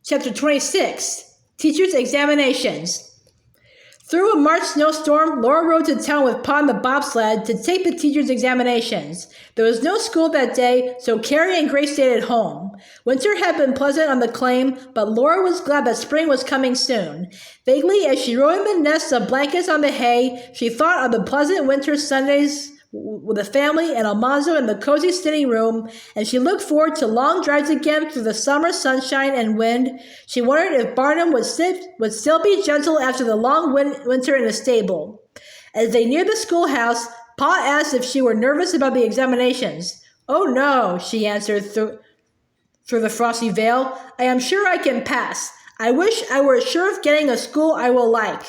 Chapter 26, Teachers' Examinations. Through a March snowstorm, Laura rode to town with Pa on the bobsled to take the teachers' examinations. There was no school that day, so Carrie and Grace stayed at home. Winter had been pleasant on the claim, but Laura was glad that spring was coming soon. Vaguely, as she rode in the nests of blankets on the hay, she thought of the pleasant winter Sundays with the family and Almanzo in the cozy sitting room, and she looked forward to long drives again through the summer sunshine and wind. She wondered if Barnum would still be gentle after the long winter in the stable. As they neared the schoolhouse, Pa asked if she were nervous about the examinations. "Oh no," she answered through the frosty veil. "I am sure I can pass. I wish I were sure of getting a school I will like."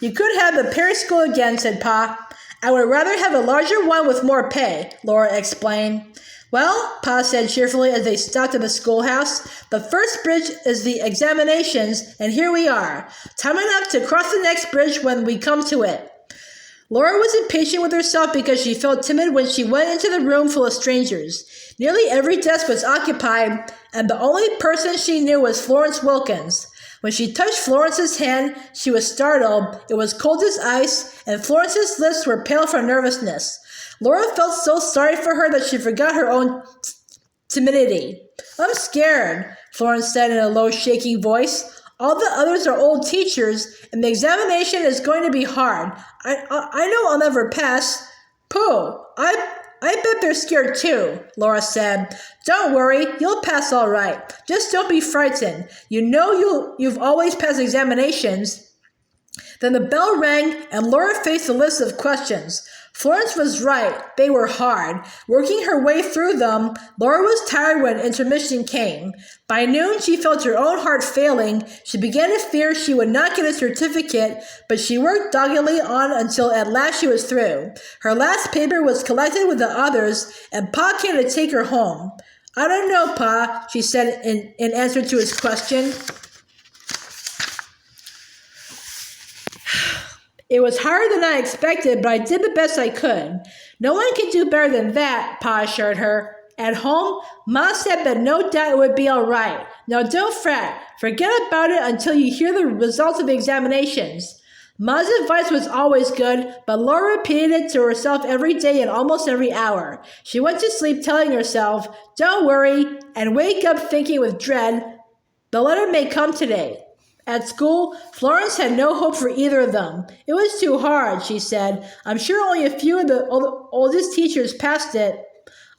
"You could have the parish school again," said Pa. "I would rather have a larger one with more pay," Laura explained. "Well," Pa said cheerfully as they stopped at the schoolhouse, "the first bridge is the examinations, and here we are. Time enough to cross the next bridge when we come to it." Laura was impatient with herself because she felt timid when she went into the room full of strangers. Nearly every desk was occupied, and the only person she knew was Florence Wilkins. When she touched Florence's hand, she was startled. It was cold as ice, and Florence's lips were pale from nervousness. Laura felt so sorry for her that she forgot her own timidity. "I'm scared," Florence said in a low, shaking voice. "All the others are old teachers, and the examination is going to be hard. I know I'll never pass." "Pooh, I bet they're scared too," Laura said. "Don't worry, you'll pass all right. Just don't be frightened. You know you've always passed examinations." Then the bell rang, and Laura faced a list of questions. Florence was right. They were hard. Working her way through them, Laura was tired when intermission came. By noon, she felt her own heart failing. She began to fear she would not get a certificate, but she worked doggedly on until at last she was through. Her last paper was collected with the others, and Pa came to take her home. "I don't know, Pa," she said in answer to his question. "It was harder than I expected, but I did the best I could." "No one can do better than that," Pa assured her. At home, Ma said that no doubt it would be all right. "Now don't fret. Forget about it until you hear the results of the examinations." Ma's advice was always good, but Laura repeated it to herself every day and almost every hour. She went to sleep telling herself, "Don't worry," and wake up thinking with dread, "The letter may come today." At school, Florence had no hope for either of them. "It was too hard," she said. "I'm sure only a few of the oldest teachers passed it."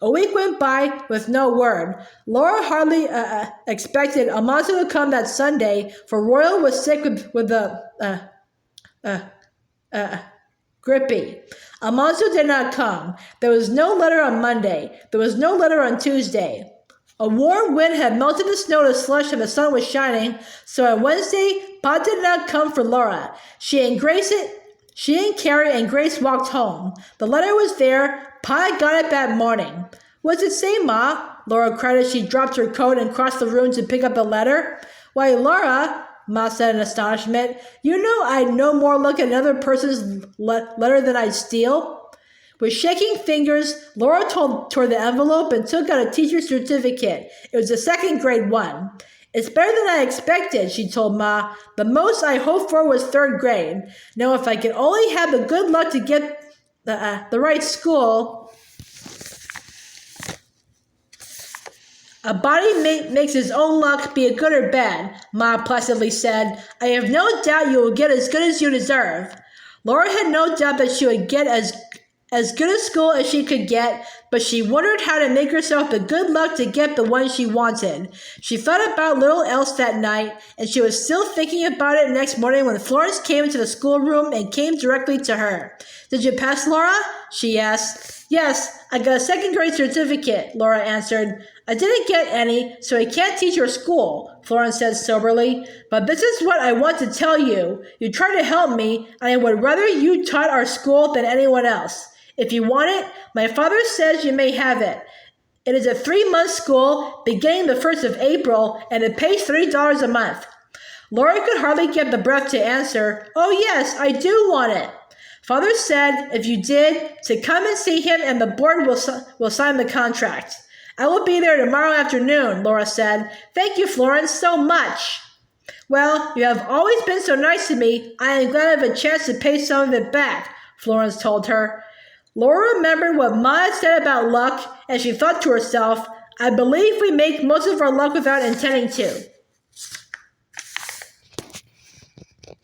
A week went by with no word. Laura hardly expected Almanzo to come that Sunday, for Royal was sick with the grippy. Almanzo did not come. There was no letter on Monday. There was no letter on Tuesday. A warm wind had melted the snow to slush and the sun was shining, so on Wednesday, Pa did not come for Laura. She and Carrie and Grace walked home. The letter was there. Pa got it that morning. "What does it say, Ma?" Laura cried as she dropped her coat and crossed the room to pick up the letter. "Why, Laura," Ma said in astonishment, "you know I'd no more look at another person's letter than I'd steal." With shaking fingers, Laura toward the envelope and took out a teacher's certificate. It was a second-grade one. "It's better than I expected," she told Ma. "The most I hoped for was third grade. Now, if I could only have the good luck to get the right school." "A body makes his own luck, be it good or bad," Ma placidly said. "I have no doubt you will get as good as you deserve." Laura had no doubt that she would get as good a school as she could get, but she wondered how to make herself the good luck to get the one she wanted. She thought about little else that night, and she was still thinking about it next morning when Florence came into the schoolroom and came directly to her. "Did you pass, Laura?" she asked. "Yes, I got a second-grade certificate," Laura answered. "I didn't get any, so I can't teach your school," Florence said soberly. "But this is what I want to tell you. You tried to help me, and I would rather you taught our school than anyone else. If you want it, my father says you may have it. It is a 3-month school, beginning the 1st of April, and it pays $3 a month." Laura could hardly get the breath to answer, "Oh yes, I do want it." Father said, if you did, to come and see him and the board will sign the contract. I will be there tomorrow afternoon, Laura said. Thank you, Florence, so much. Well, you have always been so nice to me. I am glad I have a chance to pay some of it back, Florence told her. Laura remembered what Ma had said about luck, and she thought to herself, I believe we make most of our luck without intending to.